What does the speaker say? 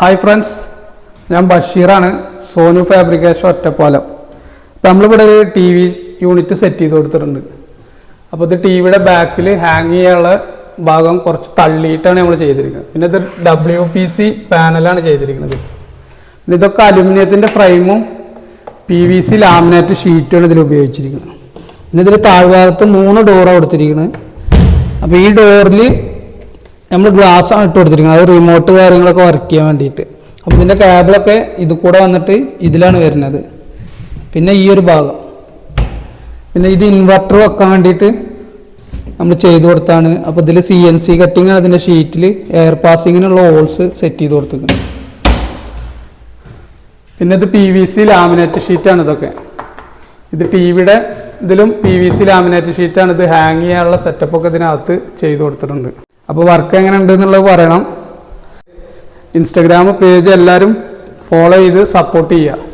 Hi friends, ഞാൻ ബഷീറാണ്. Sonu fabrication Ottapalam. അപ്പോൾ നമ്മളിവിടെ ഒരു ടി വി യൂണിറ്റ് സെറ്റ് ചെയ്ത് കൊടുത്തിട്ടുണ്ട്. അപ്പോൾ ഇത് ടി വിയുടെ ബാക്കിൽ ഹാങ് ചെയ്യാനുള്ള ഭാഗം കുറച്ച് തള്ളിയിട്ടാണ് നമ്മൾ ചെയ്തിരിക്കുന്നത്. പിന്നെ ഇത് WPC പാനലാണ് ചെയ്തിരിക്കുന്നത്. പിന്നെ ഇതൊക്കെ അലുമിനിയത്തിൻ്റെ ഫ്രെയിമും PVC ലാമിനേറ്റ് ഷീറ്റുമാണ് ഇതിൽ ഉപയോഗിച്ചിരിക്കുന്നത്. പിന്നെ ഇതിൽ താഴ്ഭാഗത്ത് 3 ഡോറാണ് കൊടുത്തിരിക്കുന്നത്. അപ്പോൾ ഈ ഡോറിൽ നമ്മൾ ഗ്ലാസ് ആണ് ഇട്ട് കൊടുത്തിരിക്കുന്നത്. അത് റിമോട്ട് കാര്യങ്ങളൊക്കെ വർക്ക് ചെയ്യാൻ വേണ്ടിയിട്ട്. അപ്പോൾ ഇതിൻ്റെ കേബിളൊക്കെ ഇത് കൂടെ വന്നിട്ട് ഇതിലാണ് വരുന്നത്. പിന്നെ ഈ ഒരു ഭാഗം, പിന്നെ ഇത് ഇൻവെർട്ടർ വെക്കാൻ വേണ്ടിയിട്ട് നമ്മൾ ചെയ്ത് കൊടുത്താണ്. അപ്പോൾ ഇതിൽ CNC കട്ടിങ് ആണ്. ഇതിൻ്റെ ഷീറ്റിൽ എയർ പാസിങ്ങിനുള്ള ഹോൾസ് സെറ്റ് ചെയ്ത് കൊടുത്തിരിക്കുന്നത്. പിന്നെ ഇത് PVC ലാമിനേറ്റ് ഷീറ്റാണ്. ഇതൊക്കെ ഇത് ടി വിയുടെ ഇതിലും PVC ലാമിനേറ്റ് ഷീറ്റാണ്. ഇത് ഹാങ് ചെയ്യാനുള്ള സെറ്റപ്പൊക്കെ ഇതിനകത്ത് ചെയ്ത് കൊടുത്തിട്ടുണ്ട്. അപ്പോൾ വർക്ക് എങ്ങനെ ഉണ്ട് എന്നുള്ളത് പറയണം. ഇൻസ്റ്റഗ്രാം പേജ് എല്ലാവരും ഫോളോ ചെയ്ത് സപ്പോർട്ട് ചെയ്യുക.